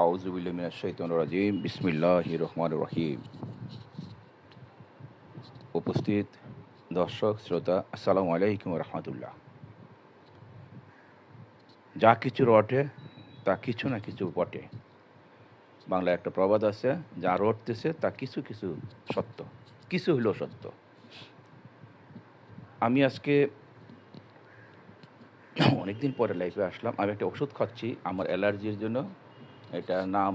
আউযুবিল্লাহি মিনাশ শাইতানির রাজিম বিসমিল্লাহির রহমানির রহিম। উপস্থিত দর্শক শ্রোতা, আসসালামু আলাইকুম রহমতুল্লাহ। যা কিছু রটে তা কিছু না কিছু বটে। বাংলায় একটা প্রবাদ আছে, যা রটতেছে তা কিছু কিছু সত্য, কিছু হলেও সত্য। আমি আজকে অনেকদিন পরে লাইফে আসলাম। আমি একটা ওষুধ খাচ্ছি আমার অ্যালার্জির জন্য। এটার নাম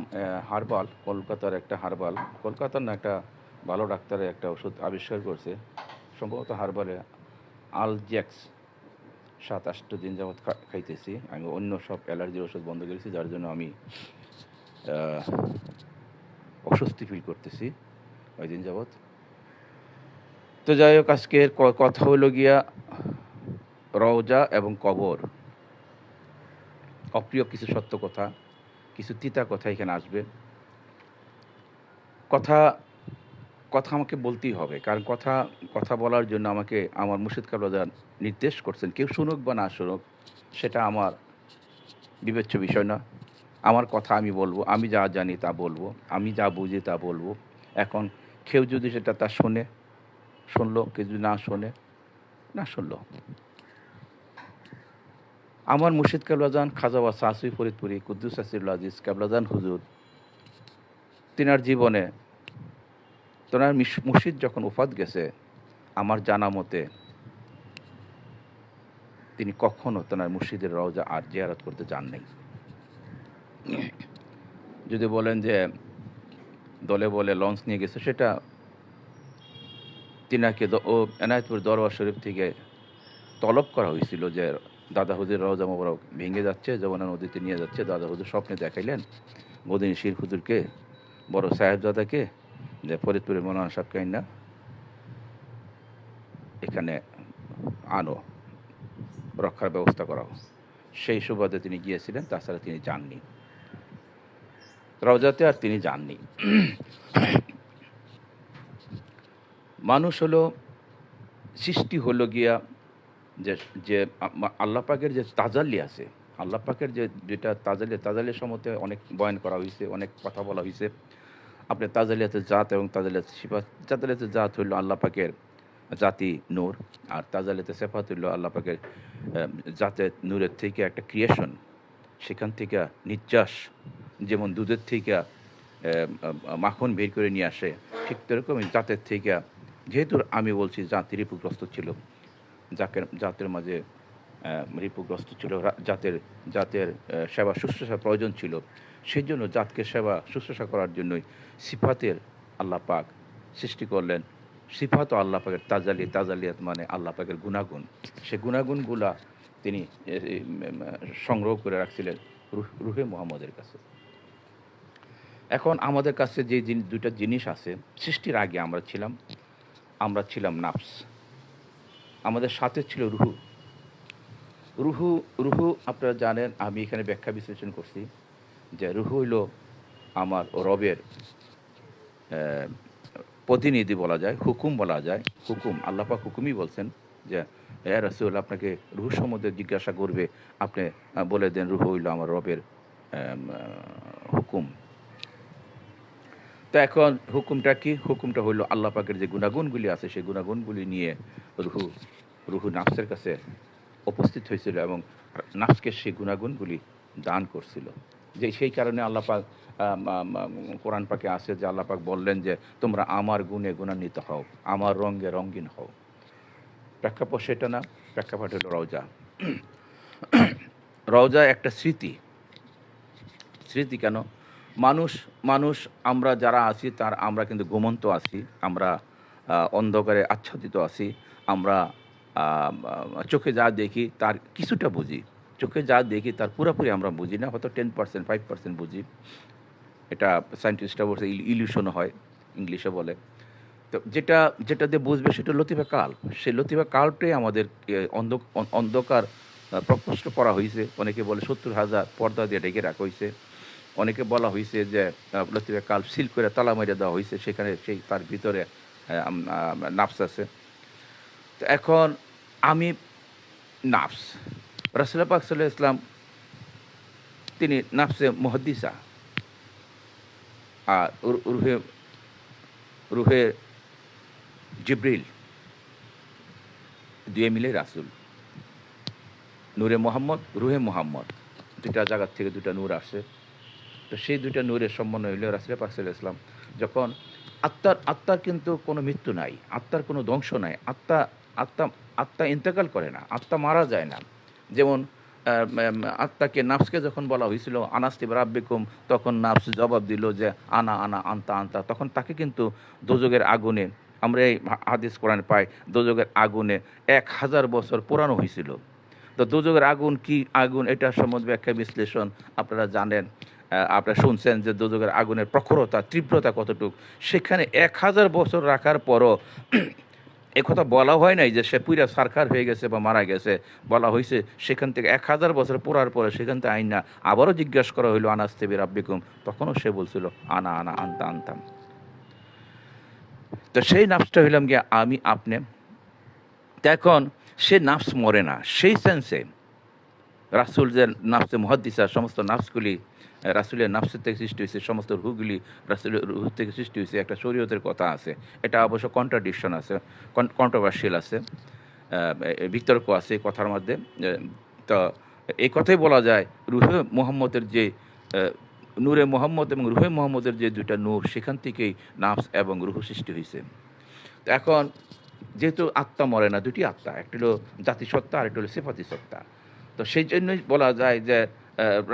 হার্বাল, কলকাতার একটা হার্বাল, কলকাতার না, একটা ভালো ডাক্তারের একটা ওষুধ আবিষ্কার করছে, সম্ভবত হার্বালে আলজ্যাক্স। 7-8 দিন যাবৎ খাইতেছি। আমি অন্য সব অ্যালার্জির ওষুধ বন্ধ করেছি, যার জন্য আমি অস্বস্তি ফিল করতেছি ওই দিন যাবৎ। তো যাই হোক, আজকের কথা হলো গিয়া রওজা এবং কবর। অপ্রিয় কিছু সত্য কথা, কিছু তিতা কথা এখানে আসবে। কথা কথা আমাকে বলতেই হবে, কারণ কথা কথা বলার জন্য আমাকে আমার মুর্শিদ কাবলাদার নির্দেশ করছেন। কেউ শুনুক বা না শুনুক, সেটা আমার বিবেচ্য বিষয় না। আমার কথা আমি বলবো, আমি যা জানি তা বলবো, আমি যা বুঝি তা বলবো। এখন কেউ যদি সেটা তা শোনে, শুনলো, কেউ যদি না শোনে, না শুনলো। আমার মুর্শিদ কাবলাজান খাজা ওয়া সাসুই ফরিদপুরি কুদ্দুস আসিরুল আজিজ কাবলাজান হুজুর, তিনার জীবনে তোনার মুর্শিদ যখন ওফাত গেছে, আমার জানা মতে তিনি কখনও তোনার মুর্শিদের রওজা আর জিয়ারত করতে যান নাই। যদি বলেন যে দলে বলে লঞ্চ নিয়ে গেছে, সেটা তিনাকে এনায়েতপুর দরবার শরীফ থেকে তলব করা হয়েছিল যে দাদা হুজুর রওজা মোবারক ভেঙে যাচ্ছে, যমুনা নদীতে নিয়ে যাচ্ছে। দাদা হুজুর স্বপ্নে দেখাইলেন মদিনী শির হুজুরকে, বড় সাহেবজাদাকে, যে ফরিদপুরের মৌলানা সাহেব কাইন্না এখানে আনো, রক্ষার ব্যবস্থা করাও। সেই সুবাদে তিনি গিয়েছিলেন, তাছাড়া তিনি যাননি রওজাতে, আর তিনি যাননি। মানুষ হলো, সৃষ্টি হলো গিয়া যে যে আল্লাহ পাকের যে তাজাল্লি আছে, আল্লাহ পাকের যেটা তাজাল্লির সম্বন্ধে অনেক বয়ান করা হয়েছে, অনেক কথা বলা হয়েছে। আপনার তাজালিয়াতের জাত এবং তাজালিয়াত সিফাত। তাজালিয়াতের জাত হইল আল্লাহ পাকের জাতি নূর, আর তাজালিয়াতের সিফাত হইল আল্লাহ পাকের জাতের নূরের থেকে একটা ক্রিয়েশন, সেখান থেকে নির্যাস। যেমন দুধের থেকে মাখন বের করে নিয়ে আসে, ঠিক সেরকমই জাতের থেকে, যেহেতু আমি বলছি জাতি রিপুগ্রস্ত ছিল, জাতের মাঝে রিপুগ্রস্ত ছিল, জাতের সেবা শুশ্রূষা প্রয়োজন ছিল। সেই জন্য জাতকে সেবা শুশ্রূষা করার জন্যই সিফাতের আল্লাহ পাক সৃষ্টি করলেন। সিফাত ও আল্লাহ পাকের তাজালিয়াত মানে আল্লাহ পাকের গুণাগুণ। সে গুণাগুণগুলা তিনি সংগ্রহ করে রাখছিলেন রুহে মুহাম্মদের কাছে। এখন আমাদের কাছে যে দুইটা জিনিস আছে, সৃষ্টির আগে আমরা ছিলাম নাফস, আমাদের সাথে ছিল রুহু। রুহু আপনারা জানেন, আমি এখানে ব্যাখ্যা বিশ্লেষণ করছি যে রুহু হইল আমার রবের প্রতিনিধি বলা যায়, হুকুম বলা যায়। হুকুম, আল্লাহ পাক হুকুমই বলছেন যে ইয়া রাসূল, আপনাকে রুহু সম্বন্ধে জিজ্ঞাসা করবে, আপনি বলে দেন রুহু হইল আমার রবের হুকুম। তো এখন হুকুমটা কি? হুকুমটা হইল আল্লাহ পাকের যে গুণাগুণগুলি আছে, সেই গুণাগুণগুলি নিয়ে রুহু নাফসের কাছে উপস্থিত হয়েছিল এবং নাফসকে সেই গুণাগুণগুলি দান করছিল। যে সেই কারণে আল্লাহ পাক কোরআন পাকে আছে যে আল্লাহ পাক বললেন যে তোমরা আমার গুণে গুণান্বিত হও, আমার রঙে রঙিন হও। প্রেক্ষাপট সেটা না, প্রেক্ষাপট হলো রওজা। রওজা একটা স্মৃতি কেন? মানুষ আমরা যারা আছি আমরা কিন্তু ঘুমন্ত আছি, আমরা অন্ধকারে আচ্ছাদিত আছি। আমরা চোখে যা দেখি তার কিছুটা বুঝি, চোখে যা দেখি তার পুরোপুরি আমরা বুঝি না, হয়তো 10%, 5% বুঝি। এটা সায়েন্টিস্টরা বলছে ইলিউশন হয়, ইংলিশে বলে। তো যেটা দিয়ে বুঝবে সেটা লতিফা কাল। সেই লতিফা কালটাই আমাদের অন্ধকার প্রকোষ্ঠ করা হয়েছে। অনেকে বলে 70,000 পর্দা দিয়ে ঢেকে রাখা হয়েছে। অনেকে বলা হয়েছে যে লতিফা কাল সিল করে তালা মারিয়ে দেওয়া হয়েছে, সেখানে তার ভিতরে নাফস আছে। তো এখন আমি নাফস, রাসূল পাক সাল্লাল্লাহু আলাইহি ওয়াসাল্লাম তিনি নাফসে মুহাদ্দিসা, আর রুহে রুহে জিব্রিল, দুয়ে মিলে রাসূল। নূরে মোহাম্মদ, রুহে মোহাম্মদ, দুটা জায়গার থেকে দুটা নূর আসে। তো সেই দুইটা নূরের সমন্বয় হইল রাসূল পাক সাল্লাল্লাহু আলাইহি ওয়াসাল্লাম। যখন আত্মার কিন্তু কোনো মৃত্যু নাই, আত্মার কোনো ধ্বংস নাই। আত্মা আত্মা ইন্তেকাল করে না, আত্মা মারা যায় না। যেমন আত্মাকে, নাফসকে যখন বলা হয়েছিল আনাস্তি রাব্বিকুম, তখন নাফস জবাব দিল যে আনা আনা আনতা আনতা। তখন তাকে কিন্তু দোজখের আগুনে, আমরা এই হাদিস কোরআনে পাই, দোজখের আগুনে 1000 বছর পোড়ানো হয়েছিল। তো দোজখের আগুন কি আগুন, এটার সম্বন্ধে ব্যাখ্যা বিশ্লেষণ আপনারা জানেন। আপনারা শুনছেন যে দোজখের আগুনের প্রখরতা, তীব্রতা কতটুক। সেখানে 1000 বছর রাখার পরও একথা বলা হয় নাই যে সে পুরা সারখার হয়ে গেছে বা মারা গেছে। বলা হয়েছে সেখান থেকে 1000 বছর পড়ার পরে সেখান থেকে আইন না আবারও জিজ্ঞাসা করা হইল আনাস্তে বিরাব্বিকুম, তখনও সে বলছিল আনা আনা আনতা আনতাম। তো সেই নাফসটা হইলাম গিয়ে আমি আপনি। এখন সে নাফস মরে না, সেই সেন্সে রাসূল যে নাফসে মুহাদ্দিসা, সমস্ত নাফসগুলি রাসূলের নাফসের থেকে সৃষ্টি হয়েছে, সমস্ত রুহগুলি রাসূলের রুহ থেকে সৃষ্টি হয়েছে। একটা শরীয়তের কথা আছে, এটা অবশ্য কন্ট্রাডিকশন আছে, কন্ট্রোভার্সিয়াল আছে, বিতর্ক আছে এই কথার মধ্যে। তো এই কথাই বলা যায় রুহে মুহাম্মদের যে নূরে মুহাম্মদ এবং রুহে মুহাম্মদের যে দুইটা নূর, সেখান থেকেই নাফস এবং রুহ সৃষ্টি হয়েছে। তো এখন যেহেতু আত্মা মরে না, দুটি আত্মা, একটা হলো জাতিসত্তা আর একটা হলো সিফাতি সত্তা। তো সেই জন্যই বলা যায় যে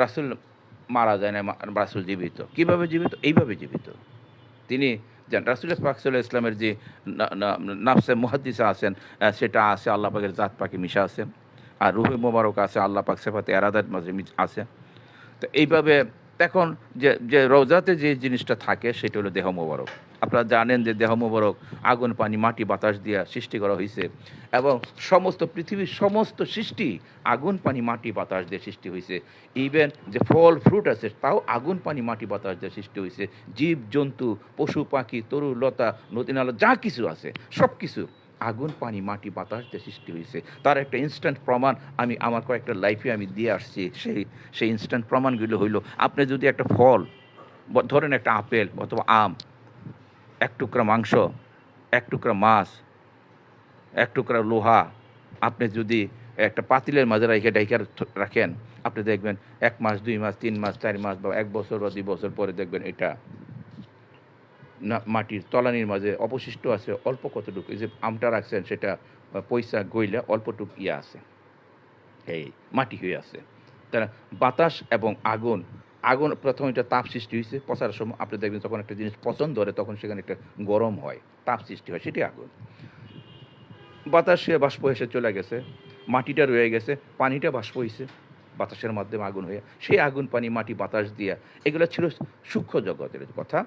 রাসূল মারা যায় না, রাসূল জীবিত। কীভাবে জীবিত? এইভাবে জীবিত। তিনি রাসূল পাক সাল্লাল্লাহু আলাইহি ওয়াসাল্লামের যে নাফসে মুহাদ্দিসা আছেন, সেটা আছে আল্লাহ পাকের জাত পাকে মিশা আছে। আর রুহে মোবারক আছে আল্লাহ পাক সিফাতে এরাদাত মাঝে আছে। তো এইভাবে এখন যে রওজাতে যে জিনিসটা থাকে সেটা হলো দেহ মোবারক। আপনারা জানেন যে দেহ মোবারক আগুন, পানি, মাটি, বাতাস দিয়া সৃষ্টি করা হয়েছে, এবং সমস্ত পৃথিবীর সমস্ত সৃষ্টি আগুন, পানি, মাটি, বাতাস দিয়ে সৃষ্টি হয়েছে। ইভেন যে ফল ফ্রুট আছে তাও আগুন, পানি, মাটি, বাতাস দিয়ে সৃষ্টি হয়েছে। জীব জন্তু, পশু পাখি, তরু লতা, নদী নালা যা কিছু আছে সব কিছু আগুন, পানি, মাটি, বাতাস দিয়ে সৃষ্টি হয়েছে। তার একটা ইনস্ট্যান্ট প্রমাণ আমি আমার কয়েকটা লাইফে আমি দিয়ে আসছি। সেই ইনস্ট্যান্ট প্রমাণগুলো হইল, আপনি যদি একটা ফল, ধরেন একটা আপেল অথবা আম, এক টুকরা মাংস, এক টুকরা মাছ, এক টুকরা লোহা, আপনি যদি একটা পাতিলের মাঝে রেখে রাখেন, আপনি দেখবেন 1 মাস, 2 মাস, 3 মাস, 4 মাস বা 1 বছর বা 2 বছর পরে দেখবেন এটা না মাটির তলানির মাঝে অবশিষ্ট আছে অল্প কতটুকু। এই যে আমটা রাখছেন সেটা পয়সা গইলে অল্পটুক ইয়ে আছে, এই মাটি হয়ে আছে। তারা বাতাস এবং আগুন, প্রথমে এটা তাপ সৃষ্টি হয়েছে পচার সময়। আপনি দেখবেন যখন একটা জিনিস পচন ধরে তখন সেখানে একটা গরম হয়, তাপ সৃষ্টি হয়, সেটি আগুন। বাতাস হয়ে বাষ্প এসে চলে গেছে, মাটিটা রয়ে গেছে, পানিটা বাষ্প হয়েছে বাতাসের মাধ্যমে আগুন হয়ে। সেই আগুন, পানি, মাটি, বাতাস দিয়া, এগুলো ছিল সূক্ষ্ম জগতের কথা।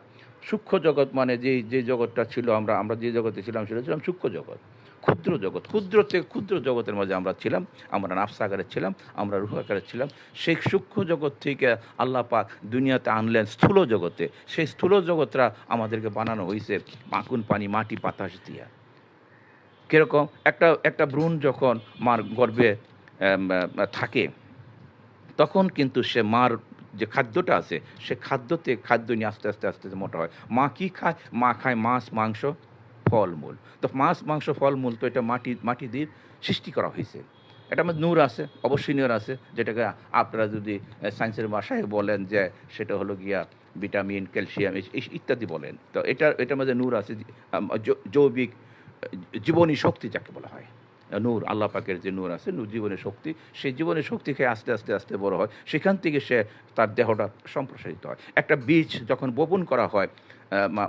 সূক্ষ্ম জগৎ মানে যে জগৎটা ছিল, আমরা যে জগতে ছিলাম সেটা ছিলাম সূক্ষ্ম জগৎ, ক্ষুদ্র জগৎ। ক্ষুদ্র থেকে ক্ষুদ্র জগতের মাঝে আমরা ছিলাম, আমরা নাফস আকারে ছিলাম, আমরা রূহ আকারে ছিলাম। সেই সূক্ষ্ম জগৎ থেকে আল্লাহ পাক দুনিয়াতে আনলেন স্থূল জগতে। সেই স্থূল জগৎটা আমাদেরকে বানানো হয়েছে আগুন, পানি, মাটি, বাতাস দিয়া। কীরকম? একটা ভ্রূণ যখন মার গর্ভে থাকে, তখন কিন্তু সে মার যে খাদ্যটা আছে, সে খাদ্য নিয়ে আস্তে আস্তে আস্তে মোটা হয়। মা কী খায়? মা খায় মাছ, মাংস, ফলমূল। তো মাছ, মাংস, ফলমূল তো এটা মাটি দিয়ে সৃষ্টি করা হয়েছে। এটা আমার নূর আছে, অবশ্যই নূর আছে, যেটাকে আপনারা যদি সায়েন্সের ভাষায় বলেন যে সেটা হলো গিয়া ভিটামিন, ক্যালসিয়াম ইত্যাদি বলেন। তো এটার মধ্যে নূর আছে, জৈবিক জীবনী শক্তি যাকে বলা হয়। নূর, আল্লাহ পাকের যে নূর আছে, নূর জীবনের শক্তি। সেই জীবনের শক্তি খেয়ে আস্তে আস্তে আস্তে বড় হয়, সেখান থেকে সে তার দেহটা সম্প্রসারিত হয়। একটা বীজ যখন বপন করা হয়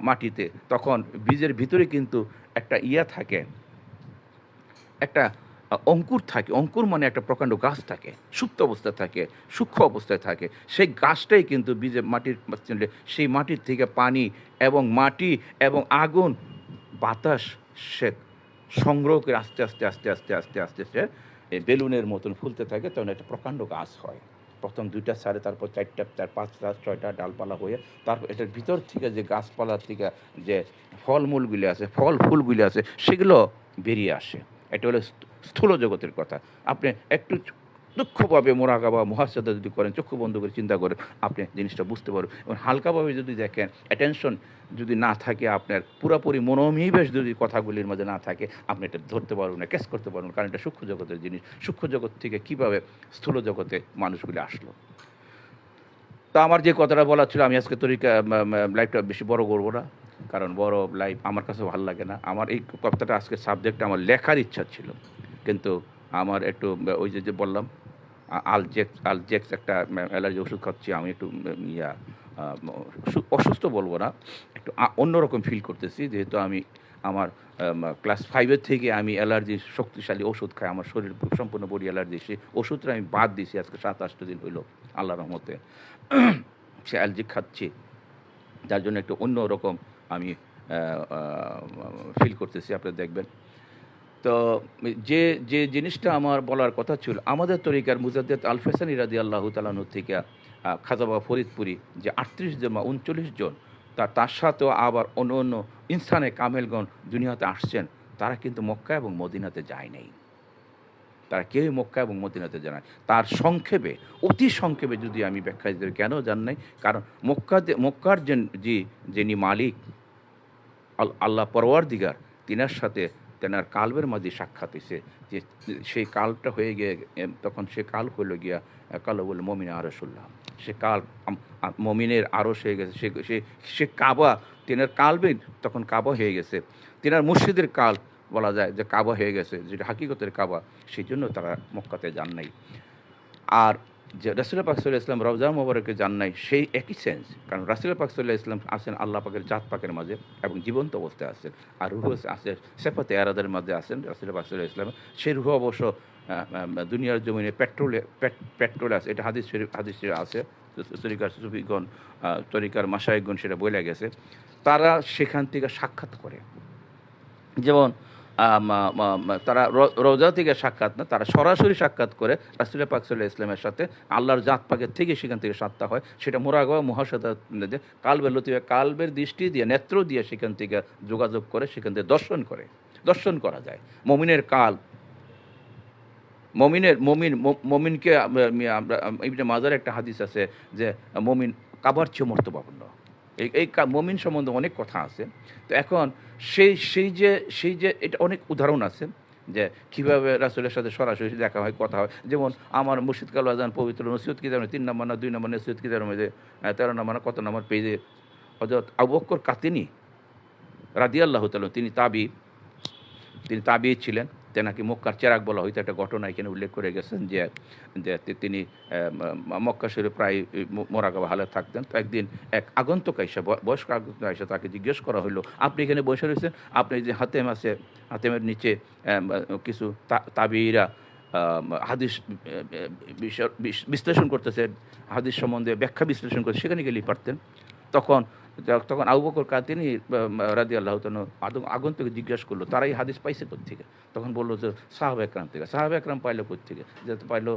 মাটিতে, তখন বীজের ভিতরে কিন্তু একটা থাকে, একটা অঙ্কুর থাকে। অঙ্কুর মানে একটা প্রকাণ্ড গাছ থাকে, সুপ্ত অবস্থায় থাকে, সূক্ষ্ম অবস্থায় থাকে। সেই গাছটাই কিন্তু বীজের মাটির, সেই মাটির থেকে পানি এবং মাটি এবং আগুন, বাতাস সে সংগ্রহ করে আস্তে আস্তে আস্তে আস্তে আস্তে আস্তে সে বেলুনের মতন ফুলতে থাকে, তখন একটা প্রকাণ্ড গাছ হয়। প্রথম 2টা ছাড়ে, তারপর 4টা, 5টা, 6টা ডালপালা হয়ে, তারপর এটার ভিতর থেকে যে গাছপালার থেকে যে ফলমূলগুলি আছে, ফুলগুলি আছে, সেগুলো বেরিয়ে আসে। এটা হলো স্থূল জগতের কথা। আপনি একটু প্রত্যক্ষভাবে মোরাকাবা মুহাসাদা যদি করেন, চক্ষু বন্ধ করে চিন্তা করেন, আপনি জিনিসটা বুঝতে পারবেন। এবং হালকাভাবে যদি দেখেন, অ্যাটেনশন যদি না থাকে আপনার, পুরোপুরি মনোনিবেশ যদি কথাগুলির মধ্যে না থাকে, আপনি এটা ধরতে পারবেন না, ক্যাচ করতে পারবেন, কারণ এটা সূক্ষ্ম জগতের জিনিস। সূক্ষ্ম জগৎ থেকে কীভাবে স্থূল জগতে মানুষগুলি আসলো। তো আমার যে কথাটা বলার ছিল, আমি আজকে তরিকা লাইফটা বেশি বড় করবো না, কারণ বড় লাইফ আমার কাছে ভালো লাগে না। আমার এই কথাটা আজকে সাবজেক্টটা আমার লেখার ইচ্ছা ছিল, কিন্তু আমার একটু ওই যে বললাম আলজেক্স একটা অ্যালার্জি ওষুধ খাচ্ছি, আমি একটু ইয়া অসুস্থ বলবো না, একটু অন্যরকম ফিল করতেছি, যেহেতু আমি আমার ক্লাস 5 থেকে আমি অ্যালার্জি শক্তিশালী ওষুধ খাই, আমার শরীর সম্পূর্ণ বডি অ্যালার্জি, সেই ওষুধটা আমি বাদ দিয়েছি আজকে 7-8 দিন হইল আল্লাহ রহমতে। সে অ্যালজিক খাচ্ছি, যার জন্য একটু অন্যরকম আমি ফিল করতেছি, আপনি দেখবেন। তো যে যে জিনিসটা আমার বলার কথা ছিল, আমাদের তরিকার মুজাদ্দেদ আল ফেসানি রাদিয়াল্লাহু তাআলা আনহু থেকে খাজা বাবা ফরিদপুরি যে 38 জন বা 39 জন, তার সাথেও আবার অন্য অন্য ইনসানে কামেলগণ দুনিয়াতে আসছেন, তারা কিন্তু মক্কা এবং মদিনাতে যায় নাই। তারা কেউই মক্কা এবং মদিনাতে যায় নাই। তার সংক্ষেপে, অতি সংক্ষেপে যদি আমি ব্যাখ্যা দিতে, কেন যান নাই, কারণ মক্কার যিনি মালিক আল্লাহ পরওয়ারদিগার, তিনার সাথে তেনার কালবের মাঝে সাক্ষাৎ হয়েছে, যে সেই কালটা হয়ে গিয়ে, তখন সে কাল হইল গিয়া কালবুল মমিন আরশুল্লাহ, সে কাল মমিনের আরশ হয়ে গেছে, সে কাবা, তেনার কালবে তখন কাবা হয়ে গেছে, তেনার মুর্শিদের কাল বলা যায় যে কাবা হয়ে গেছে, যেটা হাকিকতের কাবা, সেই জন্য তারা মক্কাতে যান নাই। আর যে রাসূল পাক সাল্লাল্লাহু আলাইহি ওয়াসাল্লাম রওজা মুবারকে যান নাই, সেই একই সেন্স, কারণ রাসূল পাক সাল্লাল্লাহু আলাইহি ওয়াসাল্লাম আছেন আল্লাহ পাকের জাত পাকের মাঝে এবং জীবন্ত অবস্থায় আছেন, আর রূহ আছে সেফাতে আরাদের মাঝে আছেন রাসূল পাক সাল্লাল্লাহু আলাইহি ওয়াসাল্লাম। সেই রূহ অবশ্য দুনিয়ার জমিনে পেট্রোলে আছে, এটা হাদিস আছে, তরিকার সুফিগণ, তরিকার মাশায়েখগণ সেটা বলে গেছে। তারা সেখান থেকে সাক্ষাৎ করে, যেমন তারা রওজা থেকে সাক্ষাৎ না, তারা সরাসরি সাক্ষাৎ করে রাসূল পাক সাল্লাল্লাহু আলাইহি ওয়াসাল্লামের সাথে, আল্লাহর জাত পাকের থেকে সেখান থেকে সাক্ষাৎ হয়। সেটা মুরাকাবা মুহাসাদা, কালবের লতিফা, কালবের দৃষ্টি দিয়ে, নেত্র দিয়ে সেখান থেকে যোগাযোগ করে, সেখান থেকে দর্শন করা যায় মমিনের কাল। মমিনকে আমরা ইবনে মাজার একটা হাদিস আছে যে মমিন কাবার চেয়ে মর্তবাপন্ন। এই মমিন সম্বন্ধে অনেক কথা আছে। তো এখন সেই যে এটা অনেক উদাহরণ আছে যে কীভাবে রাসূলের সাথে সরাসরি দেখা হয়, কথা হয়। যেমন আমার মুর্শিদ কাল আযান পবিত্র নসিহত কিতাবের 3 নম্বর না 2 নম্বর নসিহত কিতাবের মধ্যে 13 নম্বর না কত নম্বর পেজে হযরত আবু বকর কাতিনী রাদিয়াল্লাহু তাআলা, তিনি তাবি ছিলেন, তেনাকে মক্কার চেরাগ বলা হয়তো, একটা ঘটনা এখানে উল্লেখ করে গেছেন যে তিনি মক্কা শরীফে প্রায় মোরাকাবা হালে থাকতেন। তো একদিন এক আগন্তুক আইসা, বয়স্ক আগন্তুক আইসা, তাকে জিজ্ঞেস করা হলো, আপনি এখানে বসে রয়েছেন, আপনি যে হাতেম আছে, হাতেমের নিচে কিছু তাবিরা হাদিস বিশ্লেষণ করতেছে, হাদিস সম্বন্ধে ব্যাখ্যা বিশ্লেষণ করতে, সেখানে গেলেই পারতেন। তখন আবু বকর কাতিনী রাদিয়াল্লাহু তাআলা আগন্তুকে জিজ্ঞেস করলো, তারা এই হাদিস পাইছে কোত্থেকে? তখন বললো যে সাহাবা একরাম থেকে। সাহাবা একরাম পাইলো কোত্থেকে? যেহেতু পাইলো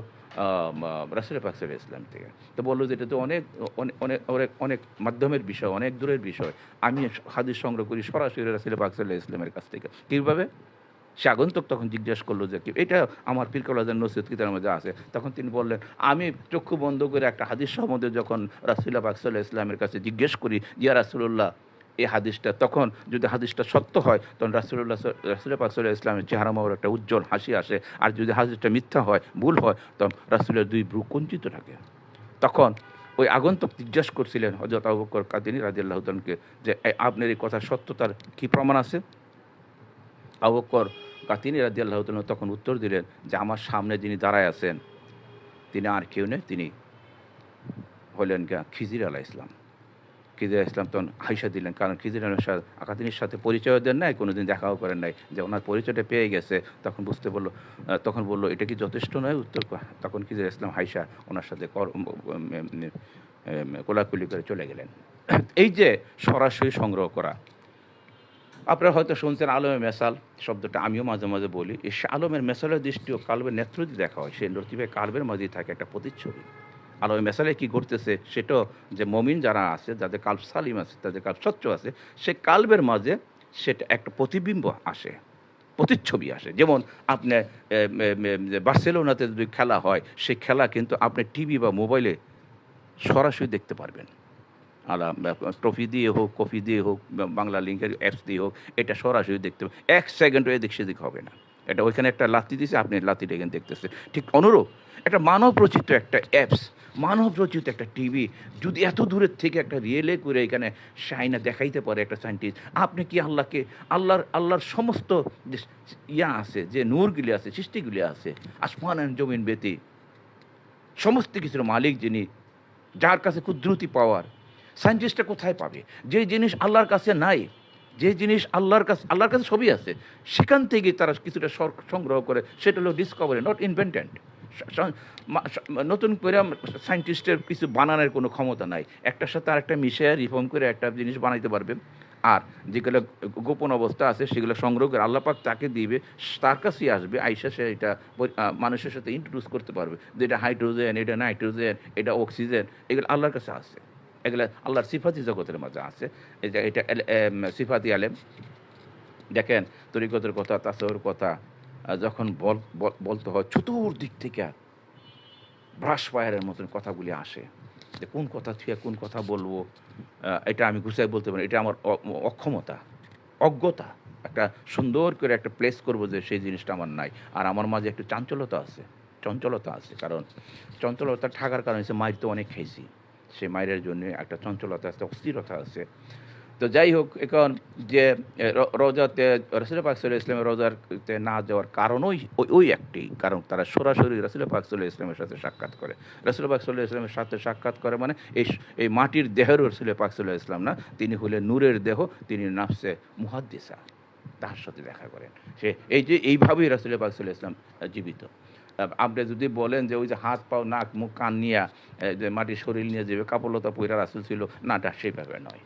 রাসূল পাক সাল্লাল্লাহু আলাইহি ওয়াসাল্লাম থেকে। তো বললো যে এটা তো অনেক অনেক অনেক অনেক মাধ্যমের বিষয়, অনেক দূরের বিষয়, আমি হাদিস সংগ্রহ করি সরাসরি রাসূল পাক সাল্লাল্লাহু আলাইহি ওয়াসাল্লামের কাছ থেকে। কীভাবে? সে আগন্তুক তখন জিজ্ঞেস করলো যে কি এটা আমার পীর কাউল আযান নসিহত কিতাবের মধ্যে আছে। তখন তিনি বললেন, আমি চক্ষু বন্ধ করে একটা হাদিস সম্বন্ধে যখন রাসূল পাক সাল্লাল্লাহু আলাইহি ওয়াসাল্লামের কাছে জিজ্ঞেস করি, ইয়া রাসূলুল্লাহ এই হাদিসটা, তখন যদি হাদিসটা সত্য হয়, তখন রাসূল পাক সাল্লাল্লাহু আলাইহি ওয়াসাল্লামের চেহারা মোবারক একটা উজ্জ্বল হাসি আসে, আর যদি হাদিসটা মিথ্যা হয়, ভুল হয়, তখন রাসূলের 2 ভ্রু কুঞ্চিত থাকে। তখন ওই আগন্তুক জিজ্ঞেস করছিলেন হযরত আবু বকর কাদিনী রাদিয়াল্লাহু তাআলাকে যে আপনার এই কথার সত্যতার কি প্রমাণ আছে? আবু বকর কাতিনী রাদিয়াল্লাহু তাআলা তখন উত্তর দিলেন যে আমার সামনে যিনি দাঁড়ায় আছেন, তিনি আর কেউ নেই, তিনি হলেন খিজির আলাইহিস সালাম। খিজির আলাইহিস সালাম তখন হাইসা দিলেন, কারণ খিজির আলাইহিস সালাম কাতিনীর সাথে পরিচয় দেন নাই, কোনোদিন দেখাও করেন নাই, যে ওনার পরিচয়টা পেয়ে গেছে। তখন বললো এটা কি যথেষ্ট নয় উত্তর? তখন খিজির আলাইহিস সালাম হাইসা ওনার সাথে কোলাকুলি করে চলে গেলেন। এই যে সরাসরি সংগ্রহ করা, আপনারা হয়তো শুনছেন আলমের মেসাল শব্দটা, আমিও মাঝে মাঝে বলি। এই আলমের মেসালের দৃষ্টিও কালবের নেত্র দিয়ে দেখা হয়, সেই লতিফে কালবের মধ্যেই থাকে একটা প্রতিচ্ছবি। আলমের মেসালে কী করতেছে সেটাও, যে মমিন যারা আছে, যাদের কাল্ব সালিম আছে, তাদের কাল্ব স্বচ্ছ আছে, সে কালবের মাঝে সেটা একটা প্রতিবিম্ব আসে, প্রতিচ্ছবি আসে। যেমন আপনার বার্সেলোনাতে যদি খেলা হয়, সেই খেলা কিন্তু আপনি টিভি বা মোবাইলে সরাসরি দেখতে পারবেন। ট্রফি দিয়ে হোক, কফি দিয়ে হোক, বাংলা লিঙ্কের অ্যাপস দিয়ে হোক, এটা সরাসরি দেখতে পাবেন। ১ সেকেন্ডও এদিক সেদিক হবে না। এটা ওইখানে একটা লাথি দিছে, আপনি লাথিটা এখানে দেখতেছেন। ঠিক অনুরূপ একটা মানব রচিত একটা অ্যাপস, মানব রচিত একটা টিভি যদি এত দূরের থেকে একটা রিয়েলে করে এখানে শাইনা দেখাইতে পারে একটা সায়েন্টিস্ট, আপনি কি আল্লাহকে, আল্লাহর সমস্ত যে ইয়া আছে, যে নূরগুলি আছে, সৃষ্টিগুলি আছে, আসমান আর জমিন ব্যতী সমস্ত কিছুর মালিক যিনি, যার কাছে কুদরতি পাওয়ার, সায়েন্টিস্টটা কোথায় পাবে? যে জিনিস আল্লাহর কাছে নাই, যে জিনিস আল্লাহর কাছে সবই আছে, সেখান থেকে তারা কিছুটা সংগ্রহ করে, সেটা হলো ডিসকভারি, নট ইনভেন্টেড। নতুন করে সায়েন্টিস্টের কিছু বানানোর কোনো ক্ষমতা নাই। একটার সাথে আরেকটা মিশিয়ে রিফর্ম করে একটা জিনিস বানাইতে পারবে। আর যেগুলো গোপন অবস্থা আছে সেগুলো সংগ্রহ করে আল্লাহ পাক তাকে দিবে, তার কাছেই আসবে, আইসা সে এটা মানুষের সাথে ইন্ট্রোডিউস করতে পারবে যে এটা হাইড্রোজেন, এটা নাইট্রোজেন, এটা অক্সিজেন, এগুলো আল্লাহর কাছে আছে। এগুলো আল্লাহর সিফাতি জগতের মাঝে আছে। এটা সিফাতি আলেম। দেখেন তরিকতের কথা, তাসাউর কথা যখন বলতে হয়, চতুর্দিক থেকে ব্রাশ ফায়ারের মতন কথাগুলি আসে, যে কোন কথা থেকে কোন কথা বলবো এটা আমি গুছাই বলতে পারি, এটা আমার অক্ষমতা, অজ্ঞতা। একটা সুন্দর করে একটা প্লেস করবো যে সেই জিনিসটা আমার নাই। আর আমার মাঝে একটু চঞ্চলতা আছে। কারণ চঞ্চলতা থাকার কারণে সে মায়ের তো অনেক খাইছি, সেই মায়ের জন্য একটা চঞ্চলতা আছে, অস্থিরতা আছে। তো যাই হোক, এখন যে রোজাতে রাসূল পাক সাল্লাল্লাহু আলাইহি ওয়াসাল্লামের রোজাতে না যাওয়ার কারণই ওই একটি কারণ, তারা সরাসরি রাসূল পাক সাল্লাল্লাহু আলাইহি ওয়াসাল্লামের সাথে সাক্ষাৎ করে। রাসূল পাক সাল্লাল্লাহু আলাইহি ওয়াসাল্লামের সাথে সাক্ষাৎ করে মানে এই মাটির দেহের রাসূল পাক সাল্লাল্লাহু আলাইহি ওয়াসাল্লাম না, তিনি হলেন নূরের দেহ, তিনি নাফসে মুহাদ্দিসা, তার সাথে দেখা করেন। সে এইভাবেই রাসূল পাক সাল্লাল্লাহু আলাইহি ওয়াসাল্লাম জীবিত। আপনি যদি বলেন যে ওই যে হাত পাও নাক মুখ কান নিয়ে যে মাটির শরীর নিয়ে যাবে কাপড়লতা পইরা রাসূল ছিল না, এটা সেভাবে নয়।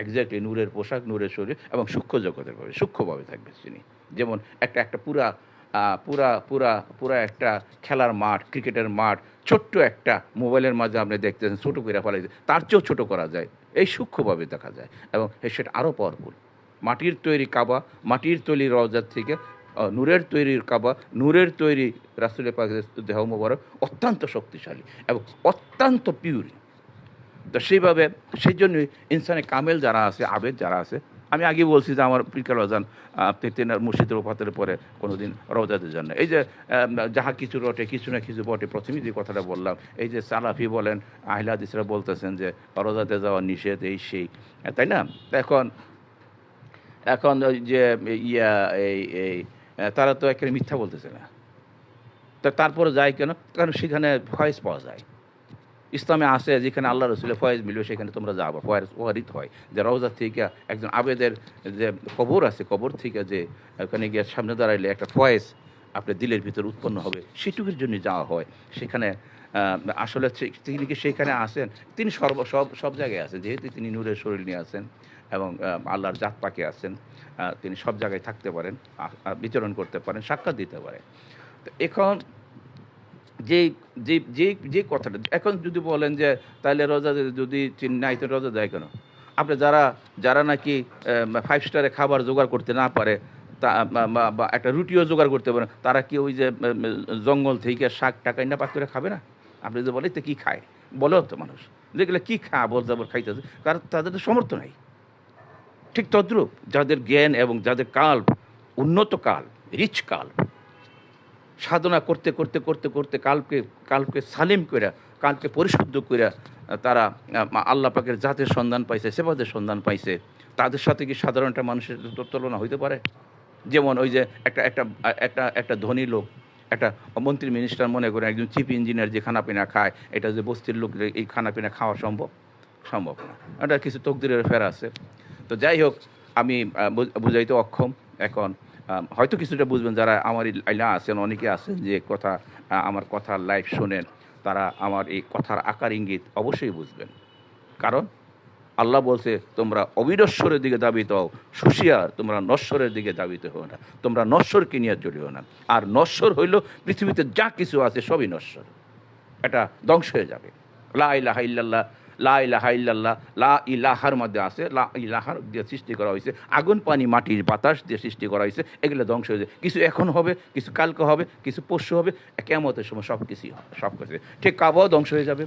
এক্স্যাক্টলি নূরের পোশাক, নূরের শরীর এবং সূক্ষ্ম জগতের ভাবে, সূক্ষ্মভাবে থাকবে তিনি। যেমন একটা পুরা একটা খেলার মাঠ, ক্রিকেটের মাঠ, ছোট্ট একটা মোবাইলের মাঝে আপনি দেখতেছেন ছোটো করে ফেলাইছে, তার চেয়েও ছোটো করা যায়, এই সূক্ষ্মভাবে দেখা যায় এবং সেটা আরও পাওয়ারফুল। মাটির তৈরি কাবা, মাটির তৈরি রওজা থেকে নূরের তৈরি কাবা, নূরের তৈরি রাসূল পাকের দেহ মোবারক অত্যন্ত শক্তিশালী এবং অত্যন্ত পিওর। তো সেইভাবে সেই জন্যই ইনসানে কামেল যারা আছে, আবেদ যারা আছে, আমি আগে বলছি যে আমার পিরকাল আজান তেনার মুর্শিদের ওফাতের পরে কোনো দিন রওজাতে যান না। এই যে যাহা কিছু রটে, কিছু না কিছু বটে, প্রথমেই যে কথাটা বললাম, এই যে সালাফি বলেন, আহলে হাদিসরা বলতেছেন যে রওজাতে যাওয়া নিষেধ, এই সেই, তাই না? এখন ওই যে এই তারা তো একেবারে মিথ্যা বলতেছে না, তারপরে যায় কেন? কারণ সেখানে ফয়েজ পাওয়া যায়। ইসলামে আসে যেখানে আল্লাহ রসুলের ফয়েজ মিলবে সেখানে তোমরা যাবো। ওয়ারিত হয় যে রওজা থেকে একজন আবেদের যে কবর আছে, কবর থেকে যে ওখানে গিয়ে সামনে দাঁড়াইলে একটা ফয়েজ আপনার দিলের ভিতর উৎপন্ন হবে, সেটুকুর জন্য যাওয়া হয় সেখানে। আসলে তিনি কি সেখানে আসেন? তিনি সব জায়গায় আছেন, যেহেতু তিনি নূরের শরীর নিয়ে আছেন এবং আল্লাহর জাত পাকে আছেন, তিনি সব জায়গায় থাকতে পারেন, বিচরণ করতে পারেন, সাক্ষাৎ দিতে পারেন। তো এখন যে কথাটা, এখন যদি বলেন যে তাহলে রোজা যদি নাই তো রোজা দেয় কেন? আপনি যারা নাকি 5 স্টারে খাবার জোগাড় করতে না পারে, তা বা একটা রুটিও জোগাড় করতে পারে, তারা কি ওই যে জঙ্গল থেকে শাক টাকাই না পাক করে খাবে না? আপনি যদি বলেন তো কী খায়, বলেও তো মানুষ যেগুলো কী আবল জাবর খাইতেছে, কারণ তাদের তো সামর্থ্য নাই। ঠিক তদ্রূপ যাদের জ্ঞান এবং যাদের কাল উন্নত কাল, রিচ কাল, সাধনা করতে করতে করতে করতে কালকে সালিম করে, কালকে পরিশুদ্ধ করে তারা আল্লাহ পাকের জাতের সন্ধান পাইছে, সেবাদের সন্ধান পাইছে, তাদের সাথে কি সাধারণ একটা মানুষের তুলনা হইতে পারে? যেমন ওই যে একটা ধনী লোক, একটা মন্ত্রী মিনিস্টার মনে করে একজন চিফ ইঞ্জিনিয়ার যে খানাপিনা খায়, এটা যে বস্তির লোক এই খানাপিনা খাওয়া সম্ভব না। এটা কিছু তকদিরের ফেরা আছে। তো যাই হোক, আমি বুঝাইতে অক্ষম। এখন হয়তো কিছুটা বুঝবেন যারা আমার লাইলা আছেন, অনেকে আছেন যে আমার কথার লাইভ শোনেন, তারা আমার এই কথার আকার ইঙ্গিত অবশ্যই বুঝবেন। কারণ আল্লাহ বলছে, তোমরা অবিনশ্বরের দিকে দাবিত হও, হুঁশিয়ার, তোমরা নশ্বরের দিকে দাবিত হও না, তোমরা নশ্বরকে নিয়ে চলিও না। আর নশ্বর হইল পৃথিবীতে যা কিছু আছে সবই নশ্বর, এটা ধ্বংস হয়ে যাবে। লা ইলাহা ইল্লাল্লাহ লা ইলাহা ইল্লাল্লাহ, লা ইলাহার মধ্যে আছে, লা ইলাহার দিয়ে সৃষ্টি করা হয়েছে, আগুন পানি মাটির বাতাস দিয়ে সৃষ্টি করা হয়েছে, এগুলো ধ্বংস হয়ে যায়। কিছু এখন হবে, কিছু কালকে হবে, কিছু পরশু হবে, কিয়ামতের সময় সব কিছুই হবে, সব কিছু। ঠিক কাবাও ধ্বংস হয়ে যাবে,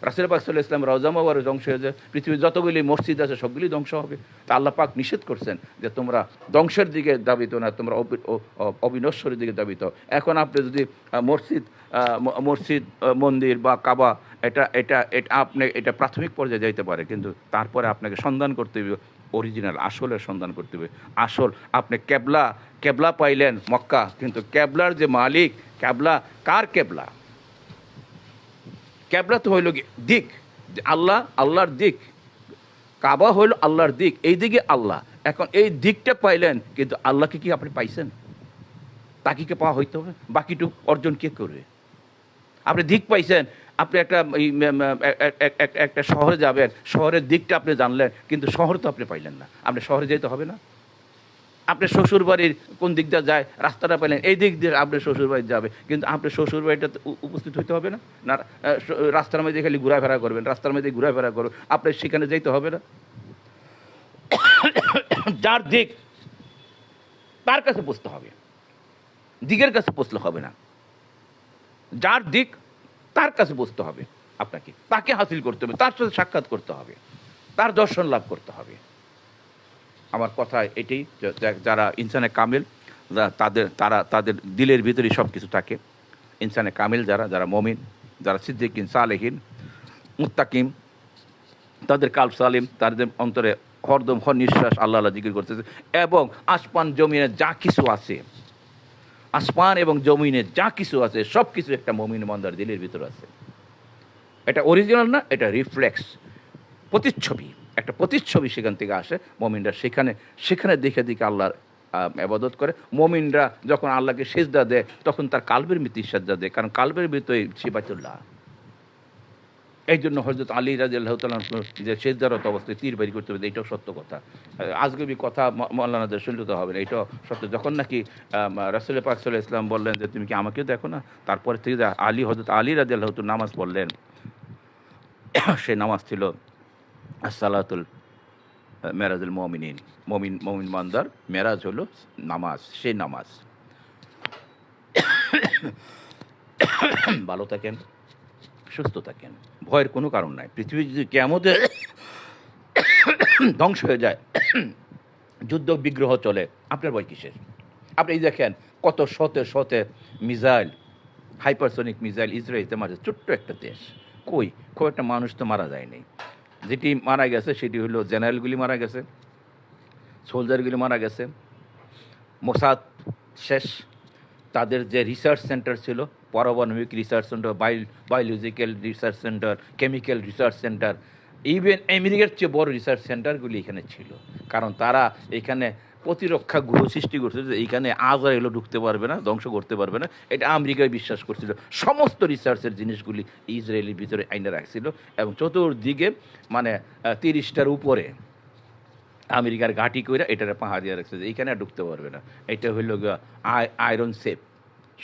রাসূল পাক সাল্লাল্লাহু আলাইহি ওয়াসাল্লাম রওজা মুবারক ধ্বংস হয়ে যায়, পৃথিবীর যতগুলি মসজিদ আছে সবগুলি ধ্বংস হবে। তা আল্লাহ পাক নিষেধ করছেন যে তোমরা ধ্বংসের দিকে দাবিত না, তোমরা অবিনশ্বরের দিকে দাবিত। এখন আপনি যদি মসজিদ মন্দির বা কাবা এটা এটা এটা আপনি এটা প্রাথমিক পর্যায়ে যাইতে পারে, কিন্তু তারপরে আপনাকে সন্ধান করতে হবে, অরিজিনাল আসলের সন্ধান করতে হবে। আসল আপনি কেবলা পাইলেন মক্কা, কিন্তু কেবলার যে মালিক, কেবলা কার কেবলা? ক্যাবলা তো হইল দিক, আল্লাহর দিক, কাবা হইল আল্লাহর দিক, এই দিকে আল্লাহ। এখন এই দিকটা পাইলেন, কিন্তু আল্লাহকে কি আপনি পাইছেন? তাকে কি পাওয়া হইতে হবে, বাকিটুক অর্জন কে করবে? আপনি দিক পাইছেন, আপনি একটা শহরে যাবেন, শহরের দিকটা আপনি জানলেন, কিন্তু শহর তো আপনি পাইলেন না, আপনি শহরে যেতে হবে না? আপনি শ্বশুর বাড়ির কোন দিক দিয়ে যায় রাস্তাটা পেলেন, এই দিক দিয়ে আপনি শ্বশুর বাড়ি যাবে, কিন্তু আপনি শ্বশুর বাড়িটাতে উপস্থিত হইতে হবে না? না, রাস্তার মধ্যে খালি ঘোরাফেরা করবেন, রাস্তার মধ্যে ঘোরাফেরা করবেন, আপনি সেখানে যেতে হবে না? যার দিক তার কাছে বসতে হবে, দিকের কাছে বসলে হবে না। যার দিক তার কাছে বসতে হবে আপনাকে, তাকে হাসিল করতে হবে, তার সাথে সাক্ষাৎ করতে হবে, তার দর্শন লাভ করতে হবে। আমার কথা এটাই, যারা ইনসানে কামিল, তাদের দিলের ভিতরেই সব কিছু থাকে। ইনসানে কামিল যারা মমিন, যারা সিদ্দিকিন, সালেহিন, মুত্তাকিম, তাদের কাল্ব সালিম, তাদের অন্তরে হরদম নিঃশ্বাস আল্লাহ আল্লাহ জিকির করতেছে। এবং আসমান জমিনে যা কিছু আছে, আসমান এবং জমিনে যা কিছু আছে সব কিছু একটা মমিন বান্দার দিলের ভিতরে আছে। এটা অরিজিনাল না, এটা রিফ্লেক্স, প্রতিচ্ছবি, একটা প্রতিচ্ছবি সেখান থেকে আসে। মমিনরা সেখানে দেখে আল্লাহর ইবাদত করে। মমিনরা যখন আল্লাহকে সিজদা দেয়, তখন তার কালবের ভিতরে সিজদা দেয়, কারণ কালবের ভিতরে সিবাতুল্লাহ। এই জন্য হযরত আলী রাদিয়াল্লাহু তাআলা যে সিজদারত অবস্থায় তীর বের করতে হবে, এটাও সত্য কথা। আজগবি কথা মাওলানাদের শুনতে হবে না, এটাও সত্য। যখন নাকি রাসূল পাক সাল্লাল্লাহু আলাইহি ওয়াসাল্লাম বললেন যে তুমি কি আমাকেও দেখো না, তারপরে থেকে হযরত আলী রাদিয়াল্লাহু তাআলা নামাজ পড়লেন, সেই নামাজ ছিল আসসালাতুল মেরাজুল মুমিনিন, মুমিন বান্দার মেরাজ হলো নামাজ, সেই নামাজ। ভালো থাকেন, সুস্থ থাকেন, ভয়ের কোনো কারণ নাই। পৃথিবী যদি কিয়ামতে ধ্বংস হয়ে যায়, যুদ্ধ বিগ্রহ চলে, আপনার ভয় কিসের? আপনি দেখেন কত শতে মিসাইল, হাইপারসনিক মিসাইল ইসরায়েলতে মারছে, ছোট্ট একটা দেশ, খুব একটা মানুষ তো মারা যায়নি। যেটি মারা গেছে সেটি হলো জেনারেলগুলি মারা গেছে, সোলজারগুলি মারা গেছে, মোসাদ শেষ। তাদের যে রিসার্চ সেন্টার ছিল, পারমাণবিক research centre, biological research centre, chemical research centre, even আমেরিকার চেয়ে বড় রিসার্চ সেন্টারগুলি এখানে ছিল। কারণ তারা এখানে প্রতিরক্ষা গ্রহ সৃষ্টি করছিল যে এইখানে আজরাইলও ঢুকতে পারবে না, ধ্বংস করতে পারবে না, এটা আমেরিকায় বিশ্বাস করছিল। সমস্ত রিসার্চের জিনিসগুলি ইসরায়েলের ভিতরে আইনে রাখছিল, এবং চতুর্দিকে মানে 30টার উপরে আমেরিকার ঘাঁটি করে এটার পাহাড় দিয়ে রাখছে যে এইখানে আর ঢুকতে পারবে না। এটা হইল আয়রন সেফ,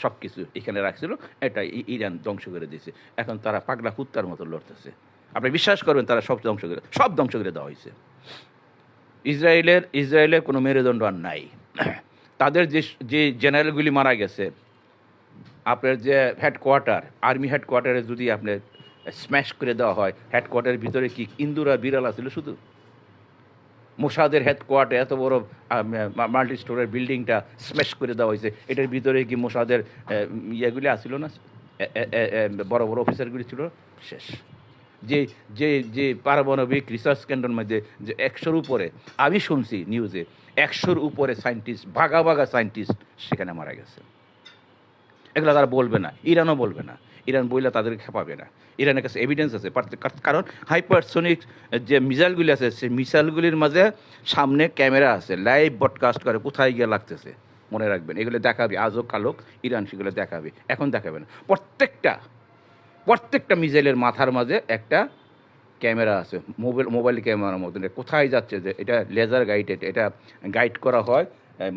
সব কিছু এখানে রাখছিল, এটা ইরান ধ্বংস করে দিয়েছে। এখন তারা পাগলা কুত্তার মতো লড়তেছে। আপনি বিশ্বাস করবেন তারা সব ধ্বংস করে দেওয়া হয়েছে। ইসরায়েলের কোনো মেরুদণ্ড আর নাই। তাদের যে জেনারেলগুলি মারা গেছে, আপনার যে হেডকোয়ার্টার, আর্মি হেডকোয়ার্টারে যদি আপনার স্ম্যাশ করে দেওয়া হয়, হেডকোয়ার্টারের ভিতরে কি ইন্দুরা বিড়াল আছিল শুধু? মোসাদের হেডকোয়ার্টার এত বড় মাল্টি স্টোরের বিল্ডিংটা স্ম্যাশ করে দেওয়া হয়েছে, এটার ভিতরে কি মোসাদের ইয়েগুলি আসছিল না, বড় বড় অফিসারগুলি ছিল? শেষ। যে পারমাণবিক রিসার্চ কেন্দ্রের মধ্যে যে 100-র উপরে, আমি শুনছি নিউজে 100-র উপরে সায়েন্টিস্ট, ভাগা সায়েন্টিস্ট সেখানে মারা গেছে। এগুলো তারা বলবে না, ইরানও বলবে না। ইরান বইলে তাদেরকে খেপাবে না, ইরানের কাছে এভিডেন্স আছে। কারণ হাইপারসনিক যে মিসাইলগুলি আছে, সেই মিসাইলগুলির মাঝে সামনে ক্যামেরা আছে, লাইভ ব্রডকাস্ট করে কোথায় গিয়ে লাগতেছে। মনে রাখবেন, এগুলো দেখাবে আজও কালক, ইরান সেগুলো দেখাবে, এখন দেখাবে না। প্রত্যেকটা মিসাইলের মাথার মাঝে একটা ক্যামেরা আছে, মোবাইল ক্যামেরার মতন। কোথায় যাচ্ছে যে এটা লেজার গাইডেড, এটা গাইড করা হয়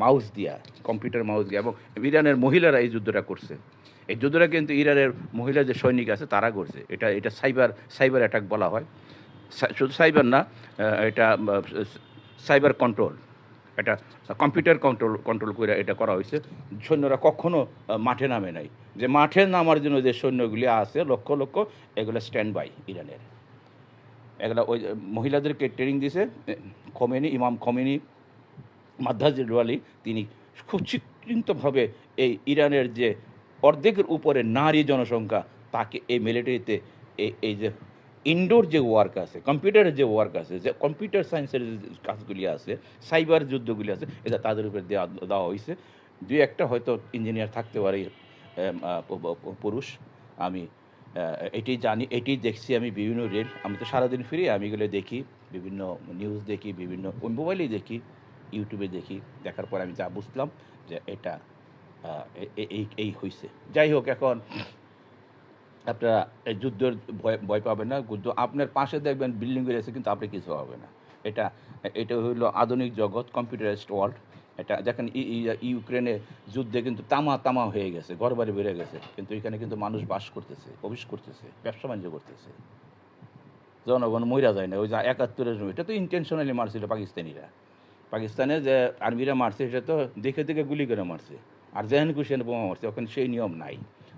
মাউস দিয়া, কম্পিউটার মাউস দিয়ে। এবং ইরানের মহিলারা এই যুদ্ধটা করছে। এই যুদ্ধটা কিন্তু ইরানের মহিলা যে সৈনিক আছে তারা করছে। এটা এটা সাইবার অ্যাটাক বলা হয়। শুধু সাইবার না, এটা সাইবার কন্ট্রোল, এটা কম্পিউটার কন্ট্রোল করে এটা করা হয়েছে। সৈন্যরা কখনো মাঠে নামে নাই। যে মাঠে নামার জন্য যে সৈন্যগুলি আছে লক্ষ লক্ষ, এগুলো স্ট্যান্ড বাই ইরানের। এগুলো ওই মহিলাদেরকে ট্রেনিং দিছে খোমেনি, ইমাম খোমেনি মাদ্দাজিরওয়ালি। তিনি খুব চিন্তিতভাবে এই ইরানের যে অর্ধেকের উপরে নারী জনসংখ্যা, তাকে এই মিলিটারিতে এই যে ইনডোর যে ওয়ার্ক আছে, কম্পিউটারের যে ওয়ার্ক আছে, যে কম্পিউটার সায়েন্সের যে কাজগুলি আছে, সাইবার যুদ্ধগুলি আছে, এটা তাদের উপরে দেওয়া হয়েছে। দুই একটা হয়তো ইঞ্জিনিয়ার থাকতে পারে পুরুষ। আমি এটাই জানি, এটাই দেখছি আমি বিভিন্ন রিল। আমি তো সারাদিন ফিরি, আমি এগুলো দেখি, বিভিন্ন নিউজ দেখি, বিভিন্ন মোবাইলেই দেখি, ইউটিউবে দেখি। দেখার পর আমি যা বুঝলাম যে এটা এই হয়েছে। যাই হোক, এখন আপনারা এই যুদ্ধের ভয় ভয় পাবেন না। যুদ্ধ আপনার পাশে দেখবেন বিল্ডিং রয়েছে, কিন্তু আপনি কিছু হবে না। এটা এটা হইলো আধুনিক জগৎ, কম্পিউটারাইজড ওয়ার্ল্ড। এটা দেখেন ইউক্রেনে যুদ্ধে কিন্তু তামা তামা হয়ে গেছে, ঘরবাড়ি বেড়ে গেছে, কিন্তু এখানে কিন্তু মানুষ বাস করতেছে, প্রবেশ করতেছে, ব্যবসা বাণিজ্য করতেছে, জনগণ মইরা যায় না। ওই যে ৭১-এর, এটা তো ইন্টেনশনালি মারছিল পাকিস্তানিরা। পাকিস্তানে যে আর্মিরা মারছে, সেটা তো দেখে দেখে গুলি করে মারছে। আর যেখানে খুশি বোমা মারছে, ওখানে সেই নিয়ম নাই।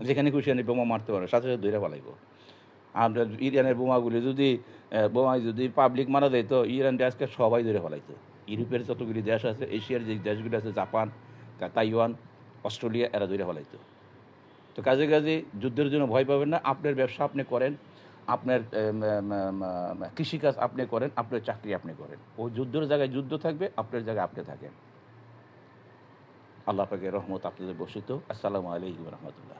যেখানে খুশি বোমা মারতে পারে, সাথে সাথে ধরে ফেলাইব। আমরা ইরানের বোমাগুলি যদি বোমায় যদি পাবলিক মারা যেত, ইরানটা আজকে সবাই ধরে ফেলাইতো। ইউরোপের যতগুলি দেশ আছে, এশিয়ার যে দেশগুলি আছে, জাপান, তাইওয়ান, অস্ট্রেলিয়া, এরা ধরে ফেলাইতো। তো কাজে কাজে যুদ্ধের জন্য ভয় পাবেন না। আপনার ব্যবসা আপনি করেন, আপনার কৃষিকাজ আপনি করেন, আপনার চাকরি আপনি করেন। ও যুদ্ধের জায়গায় যুদ্ধ থাকবে, আপনার জায়গায় আপনি থাকেন। আল্লাহ পাকের রহমত আপনাদের বর্ষিত। আসসালামু আলাইকুম রহমতুল্লাহ।